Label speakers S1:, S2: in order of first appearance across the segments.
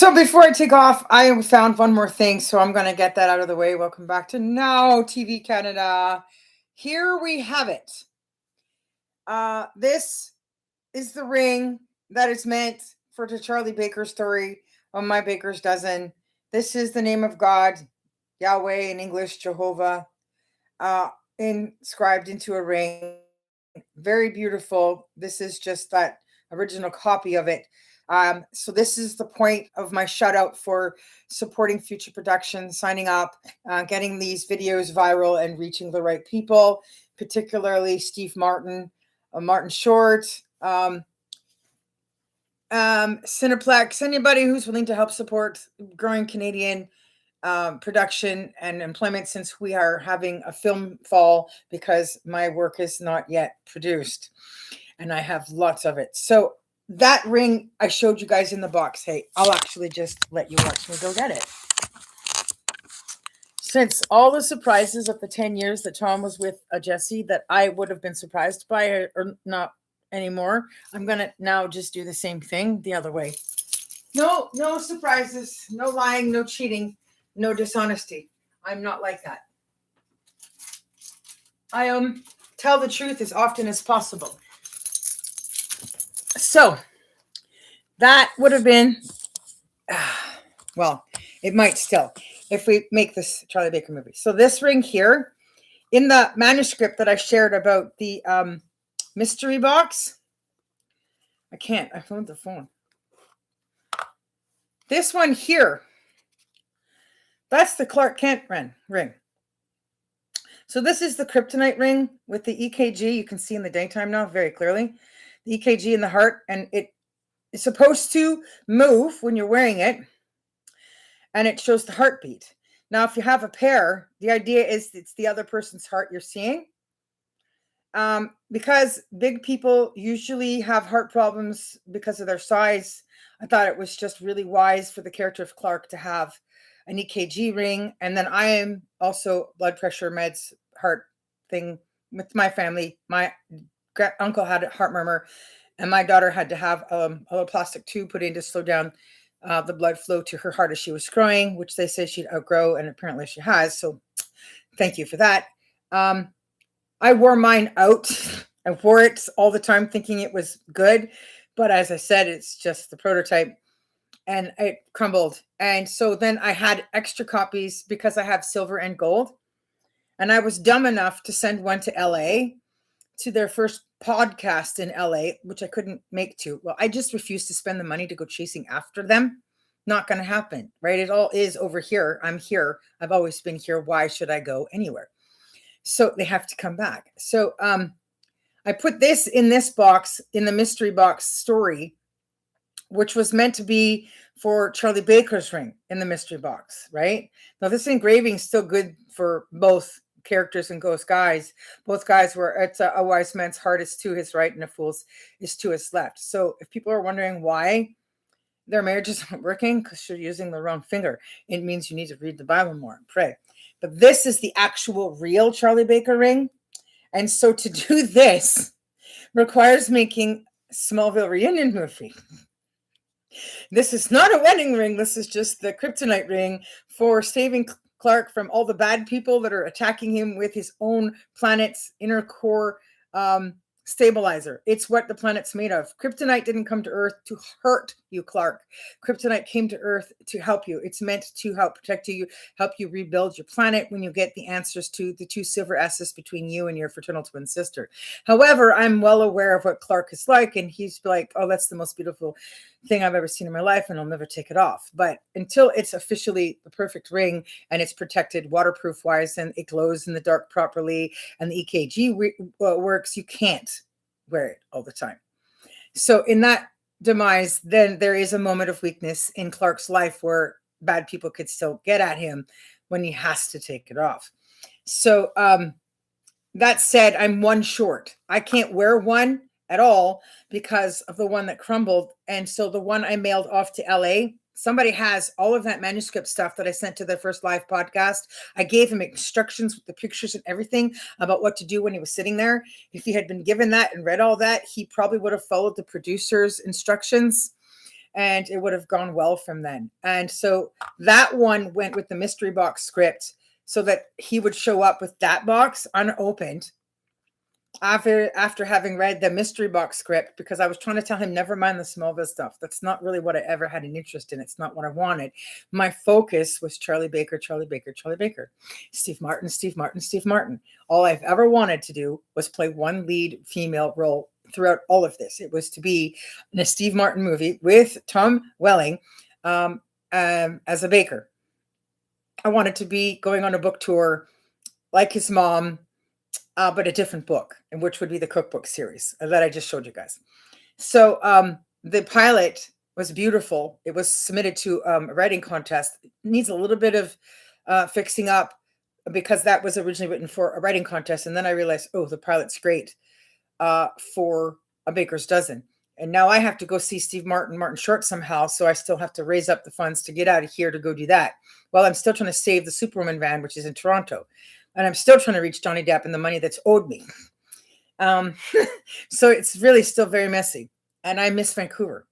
S1: So before I take off, I found one more thing, so I'm going to get that out of the way. Welcome back to Now TV Canada. Here we have it. This is the ring that is meant for the Charlie Baker story on My Baker's Dozen. This is the name of God, Yahweh in English, Jehovah, uh, inscribed into a ring. Very beautiful. This is just that original copy of it. So this is the point of my shout out for supporting future production, signing up, getting these videos viral and reaching the right people, particularly Steve Martin, Martin Short, Cineplex, anybody who's willing to help support growing Canadian production and employment, since we are having a film fall because my work is not yet produced and I have lots of it. So that ring I showed you guys in the box. Hey, I'll actually just let you watch me go get it. Since all the surprises of the 10 years that Tom was with Jesse that I would have been surprised by or not anymore, I'm going to now just do the same thing the other way. No surprises, no lying, no cheating, no dishonesty. I'm not like that. I tell the truth as often as possible. So that would have been, well, it might still, if we make this Charlie Baker movie. So this ring here, in the manuscript that I shared about the mystery box, I found the phone. This one here, that's the Clark Kent ring. So this is the kryptonite ring with the EKG. You can see in the daytime now very clearly. The EKG in the heart, and it is supposed to move when you're wearing it, and it shows the heartbeat. Now, if you have a pair, the idea is it's the other person's heart you're seeing. Because big people usually have heart problems because of their size, I thought it was just really wise for the character of Clark to have an EKG ring. And then I am also blood pressure meds, heart thing with my family. My uncle had a heart murmur, and my daughter had to have a little plastic tube put in to slow down the blood flow to her heart as she was growing, which they say she'd outgrow, and apparently she has. So thank you for that. I wore mine out. I wore it all the time thinking it was good. But as I said, it's just the prototype, and it crumbled. And so then I had extra copies because I have silver and gold. And I was dumb enough to send one to LA to their first podcast in LA, which I couldn't make to. Well, I just refused to spend the money to go chasing after them. Not going to happen, right? It all is over here. I'm here. I've always been here. Why should I go anywhere? So they have to come back. So I put this in this box, in the mystery box story, which was meant to be for Charlie Baker's ring in the mystery box, right? Now, this engraving is still good for both characters and Ghost guys. Both guys were, it's a wise man's heart is to his right and a fool's is to his left. So if people are wondering why their marriage isn't working, because you're using the wrong finger, it means you need to read the Bible more and pray. But this is the actual real Charlie Baker ring. And so to do this requires making Smallville reunion movie. This is not a wedding ring. This is just the kryptonite ring for saving Clark from all the bad people that are attacking him with his own planet's inner core stabilizer. It's what the planet's made of. Kryptonite didn't come to Earth to hurt you, Clark. Kryptonite came to Earth to help you. It's meant to help protect you, help you rebuild your planet when you get the answers to the two silver S's between you and your fraternal twin sister. However, I'm well aware of what Clark is like, and he's like, oh, that's the most beautiful thing I've ever seen in my life, and I'll never take it off. But until it's officially the perfect ring and it's protected waterproof wise and it glows in the dark properly and the EKG works, you can't wear it all the time. So in that demise, then there is a moment of weakness in Clark's life where bad people could still get at him when he has to take it off. So that said, I'm one short. I can't wear one at all because of the one that crumbled. And so the one I mailed off to LA, somebody has all of that manuscript stuff that I sent to their first live podcast. I gave him instructions with the pictures and everything about what to do when he was sitting there. If he had been given that and read all that, he probably would have followed the producer's instructions. and it would have gone well from then. And so that one went with the mystery box script so that he would show up with that box unopened after having read the mystery box script, because I was trying to tell him, never mind the Smallville stuff. That's not really what I ever had an interest in. It's not what I wanted. My focus was Charlie Baker, Charlie Baker, Charlie Baker, Steve Martin, Steve Martin, Steve Martin. All I've ever wanted to do was play one lead female role throughout all of this. It was to be in a Steve Martin movie with Tom Welling as a baker. I wanted to be going on a book tour like his mom, but a different book, and which would be the cookbook series that I just showed you guys. So the pilot was beautiful. It was submitted to a writing contest. It needs a little bit of fixing up because that was originally written for a writing contest. And then I realized, oh, the pilot's great for a baker's dozen. And now I have to go see Steve Martin Short somehow. So I still have to raise up the funds to get out of here to go do that. While I'm still trying to save the Superwoman van, which is in Toronto. And I'm still trying to reach Johnny Depp and the money that's owed me. So it's really still very messy. And I miss Vancouver.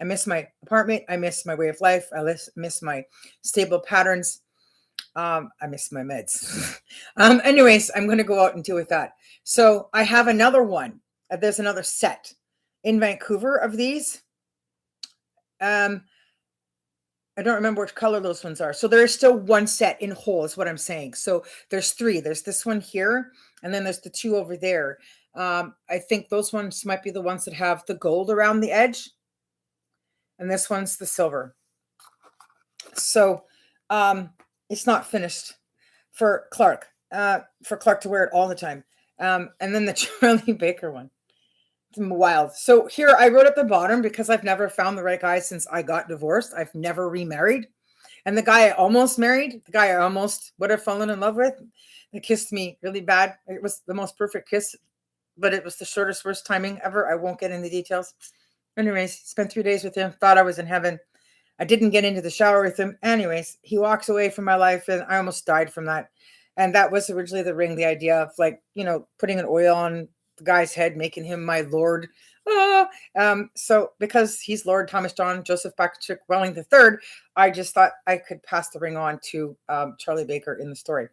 S1: I miss my apartment. I miss my way of life. I miss my stable patterns. I miss my meds. Anyways, I'm going to go out and deal with that. So I have another one. There's another set in Vancouver of these. I don't remember which color those ones are. So there is still one set in whole is what I'm saying. So there's three. There's this one here, and then there's the two over there. I think those ones might be the ones that have the gold around the edge. And this one's the silver. So it's not finished for Clark to wear it all the time. And then the Charlie Baker one. Wild. So here I wrote at the bottom, because I've never found the right guy since I got divorced. I've never remarried. And the guy I almost married, the guy I almost would have fallen in love with, he kissed me really bad. It was the most perfect kiss, but it was the shortest, worst timing ever. I won't get into details. Anyways, spent 3 days with him, thought I was in heaven. I didn't get into the shower with him. Anyways, he walks away from my life, and I almost died from that. And that was originally the ring, the idea of, like, putting an oil on the guy's head, making him my Lord. So because he's Lord Thomas John Joseph Patrick Welling III, I just thought I could pass the ring on to Charlie Baker in the story.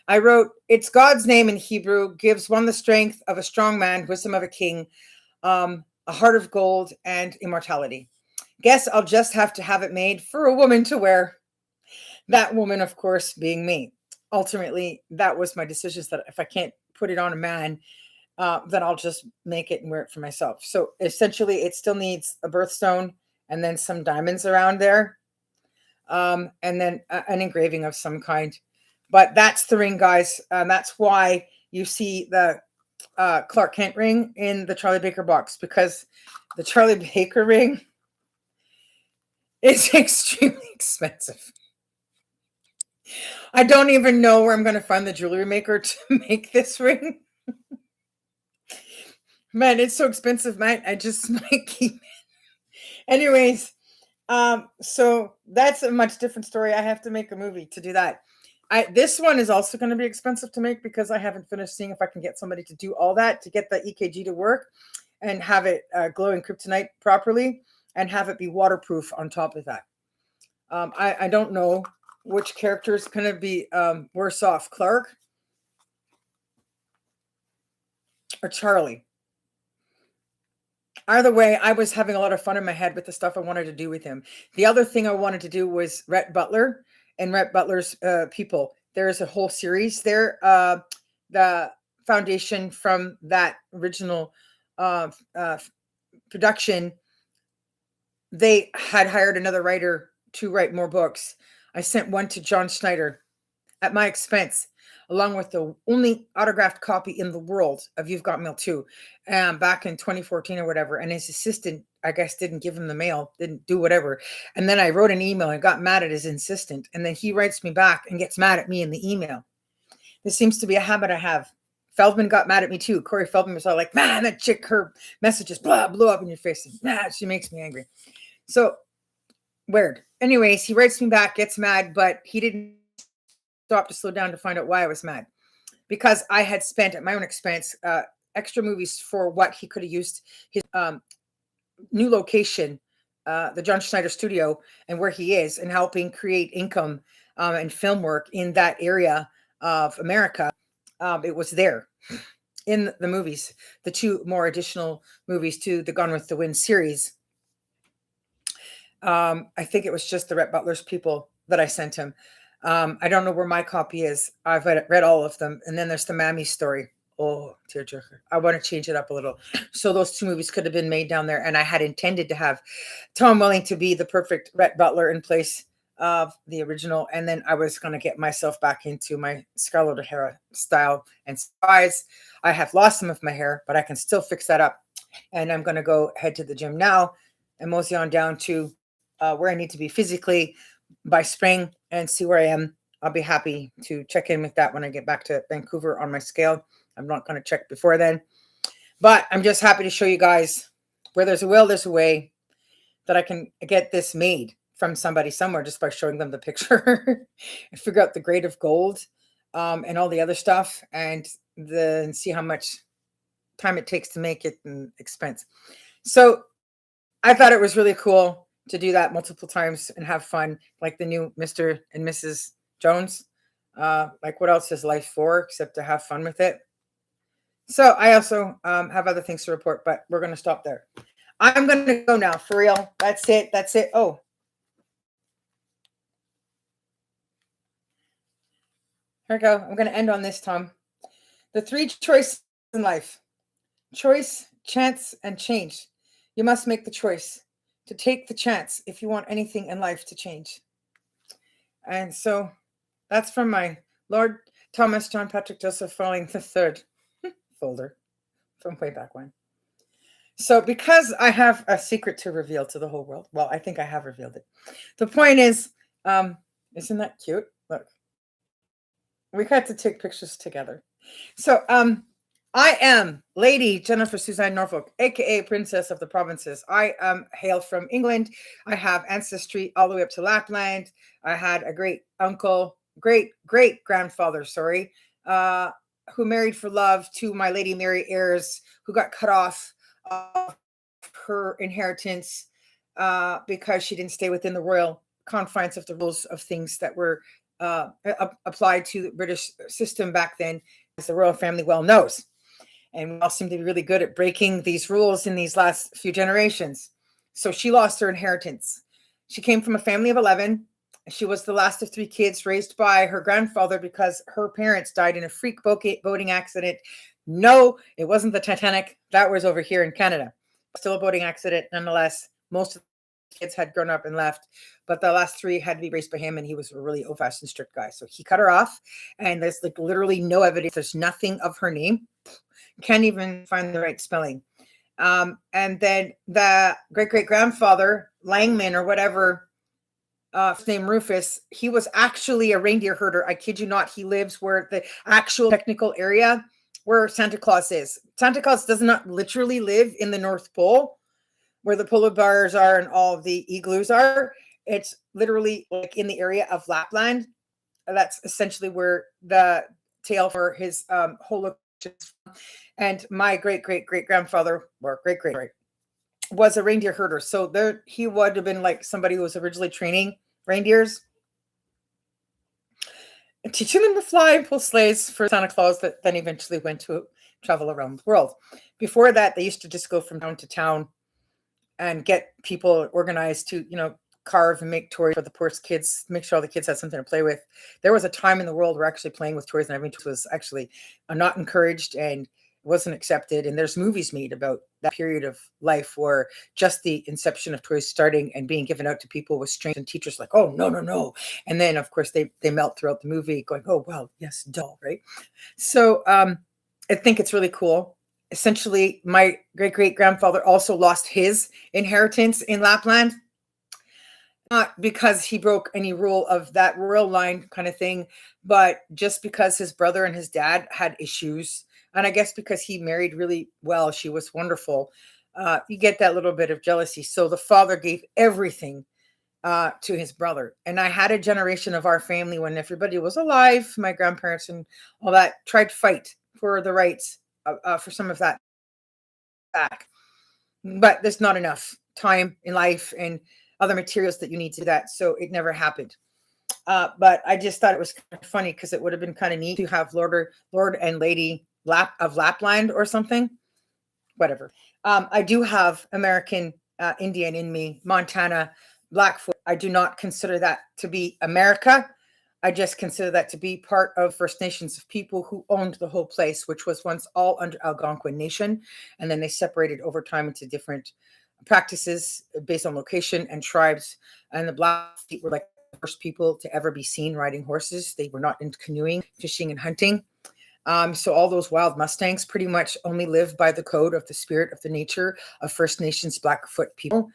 S1: I wrote, it's God's name in Hebrew, gives one the strength of a strong man, wisdom of a king, a heart of gold, and immortality. Guess I'll just have to have it made for a woman to wear. That woman, of course, being me. Ultimately, that was my decision, that if I can't put it on a man, then I'll just make it and wear it for myself. So essentially, it still needs a birthstone and then some diamonds around there, and then an engraving of some kind. But that's the ring, guys. That's why you see the Clark Kent ring in the Charlie Baker box, because the Charlie Baker ring is extremely expensive. I don't even know where I'm going to find the jewelry maker to make this ring. Man, it's so expensive, man. I just might keep it. Anyways, so that's a much different story. I have to make a movie to do that. This one is also going to be expensive to make, because I haven't finished seeing if I can get somebody to do all that, to get the EKG to work and have it glow in kryptonite properly and have it be waterproof on top of that. I don't know which character is going to be worse off, Clark or Charlie. Either way, I was having a lot of fun in my head with the stuff I wanted to do with him. The other thing I wanted to do was Rhett Butler and Rhett Butler's people. There's a whole series there. The foundation from that original production, they had hired another writer to write more books. I sent one to John Schneider at my expense, along with the only autographed copy in the world of You've Got Mail Too, back in 2014 or whatever. And his assistant, I guess, didn't give him the mail, didn't do whatever. And then I wrote an email and got mad at his assistant. And then he writes me back and gets mad at me in the email. This seems to be a habit I have. Feldman got mad at me too. Corey Feldman was all like, man, that chick, her messages blew up in your face. And, she makes me angry. So weird. Anyways, he writes me back, gets mad, but he didn't stop to slow down to find out why I was mad, because I had spent at my own expense extra movies for what he could have used his new location the John Schneider studio and where he is and helping create income and film work in that area of America. It was there in the movies, the two more additional movies to the Gone with the Wind series. I think it was just the Rhett Butler's people that I sent him. I don't know where my copy is. I've read all of them. And then there's the Mammy story. Oh, tearjerker. I want to change it up a little. So those two movies could have been made down there. And I had intended to have Tom Welling to be the perfect Rhett Butler in place of the original. And then I was going to get myself back into my Scarlett O'Hara style and size. I have lost some of my hair, but I can still fix that up. And I'm going to go head to the gym now and mosey on down to where I need to be physically by spring and see where I am. I'll be happy to check in with that when I get back to Vancouver on my scale. I'm not going to check before then, but I'm just happy to show you guys where there's a will, there's a way that I can get this made from somebody somewhere just by showing them the picture and figure out the grade of gold and all the other stuff and then see how much time it takes to make it and expense. So I thought it was really cool to do that multiple times and have fun, like the new Mr. and Mrs. Jones. Like, what else is life for except to have fun with it? So I also have other things to report, but we're going to stop there. I'm going to go now, for real. That's it. That's it. Oh. Here we go. I'm going to end on this, Tom. The three choices in life: choice, chance, and change. You must make the choice to take the chance if you want anything in life to change. And so that's from my Lord Thomas John Patrick Joseph Fowling III folder from way back when. So because I have a secret to reveal to the whole world, well, I think I have revealed it. The point is, isn't that cute? Look, we got to take pictures together. So I am Lady Jennifer Suzanne Norfolk, aka Princess of the Provinces. I hail from England. I have ancestry all the way up to Lapland. I had a great uncle, great grandfather, who married for love to my Lady Mary Ayres, who got cut off of her inheritance because she didn't stay within the royal confines of the rules of things that were applied to the British system back then, as the royal family well knows. And we all seem to be really good at breaking these rules in these last few generations. So she lost her inheritance. She came from a family of 11. She was the last of 3 kids raised by her grandfather because her parents died in a freak boating accident. No, it wasn't the Titanic. That was over here in Canada. Still a boating accident nonetheless. Most of the kids had grown up and left, but the last 3 had to be raised by him, and he was a really old-fashioned strict guy. So he cut her off, and there's like literally no evidence. There's nothing of her name. Can't even find the right spelling. And then the great-great-grandfather, Langman or whatever, his name Rufus, he was actually a reindeer herder. I kid you not. He lives where the actual technical area where Santa Claus is. Santa Claus does not literally live in the North Pole, where the polar bears are and all of the igloos are. It's literally like in the area of Lapland. That's essentially where the tale for his whole location is from. And my great-great-great-grandfather, or great-great, was a reindeer herder. So there he would have been like somebody who was originally training reindeers, and teaching them to fly and pull sleighs for Santa Claus that then eventually went to travel around the world. Before that, they used to just go from town to town and get people organized to, carve and make toys for the poor kids, make sure all the kids had something to play with. There was a time in the world where actually playing with toys and everything was actually not encouraged and wasn't accepted. And there's movies made about that period of life where just the inception of toys starting and being given out to people was strange, and teachers like, oh, no. And then, of course, they melt throughout the movie going, oh, well, yes, dull, right? So I think it's really cool. Essentially, my great-great-grandfather also lost his inheritance in Lapland. Not because he broke any rule of that royal line kind of thing, but just because his brother and his dad had issues. And I guess because he married really well, she was wonderful. You get that little bit of jealousy. So the father gave everything to his brother. And I had a generation of our family when everybody was alive, my grandparents and all that, tried to fight for the rights for some of that back. But there's not enough time in life and other materials that you need to do that. So it never happened. But I just thought it was kind of funny because it would have been kind of neat to have Lord and Lady of Lapland or something. Whatever. I do have American Indian in me, Montana, Blackfoot. I do not consider that to be America. I just consider that to be part of First Nations of people who owned the whole place, which was once all under Algonquin Nation. And then they separated over time into different practices based on location and tribes. And the Blackfeet were like the first people to ever be seen riding horses. They were not into canoeing, fishing, and hunting. So all those wild Mustangs pretty much only live by the code of the spirit of the nature of First Nations Blackfoot people.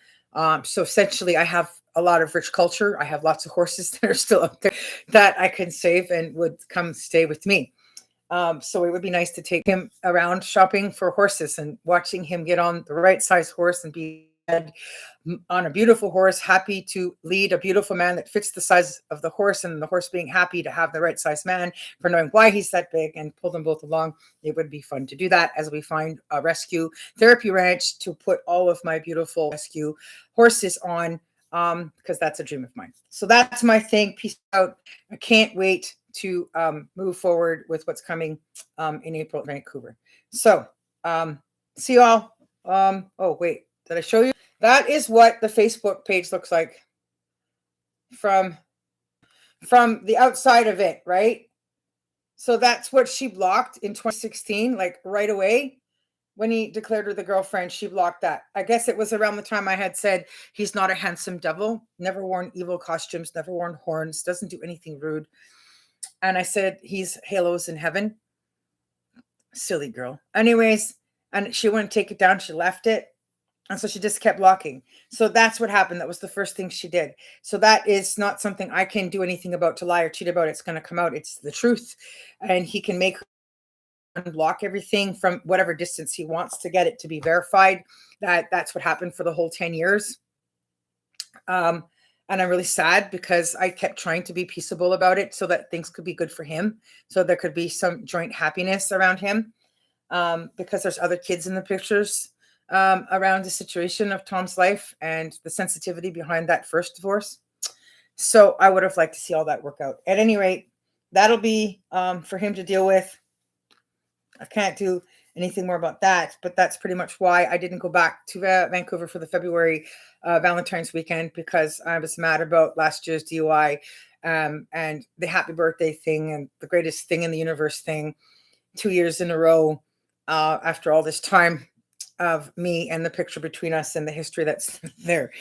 S1: So essentially, I have a lot of rich culture. I have lots of horses that are still up there that I can save and would come stay with me. So it would be nice to take him around shopping for horses and watching him get on the right size horse and be on a beautiful horse, happy to lead a beautiful man that fits the size of the horse, and the horse being happy to have the right size man for knowing why he's that big and pull them both along. It would be fun to do that as we find a rescue therapy ranch to put all of my beautiful rescue horses on, because that's a dream of mine. So that's my thing. Peace out. I can't wait to move forward with what's coming in April at Vancouver. So see you all. Oh, wait. Did I show you? That is what the Facebook page looks like from the outside of it, right? So that's what she blocked in 2016, like right away. When he declared her the girlfriend, she blocked that. I guess it was around the time I had said he's not a handsome devil, never worn evil costumes, never worn horns, doesn't do anything rude. And I said he's halos in heaven. Silly girl. Anyways, and she wouldn't take it down. She left it. And so she just kept blocking. So that's what happened. That was the first thing she did. So that is not something I can do anything about, to lie or cheat about. It's going to come out. It's the truth. And he can make her unblock everything from whatever distance he wants to get it to be verified. That's what happened for the whole 10 years. And I'm really sad because I kept trying to be peaceable about it so that things could be good for him. So there could be some joint happiness around him, because there's other kids in the pictures. Around the situation of Tom's life and the sensitivity behind that first divorce. So I would have liked to see all that work out. At any rate, that'll be for him to deal with. I can't do anything more about that, but that's pretty much why I didn't go back to Vancouver for the February Valentine's weekend, because I was mad about last year's DUI and the happy birthday thing and the greatest thing in the universe thing 2 years in a row after all this time of me and the picture between us and the history that's there.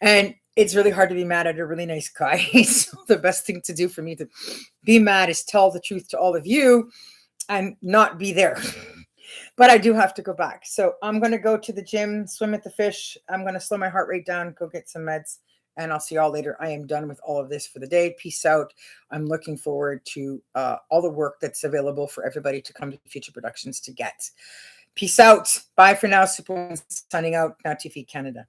S1: And it's really hard to be mad at a really nice guy. So the best thing to do for me to be mad is tell the truth to all of you and not be there. But I do have to go back. So I'm going to go to the gym, swim at the fish. I'm going to slow my heart rate down, go get some meds, and I'll see y'all later. I am done with all of this for the day. Peace out. I'm looking forward to all the work that's available for everybody to come to Future Productions to get. Peace out. Bye for now. Super signing out. Now TV Canada.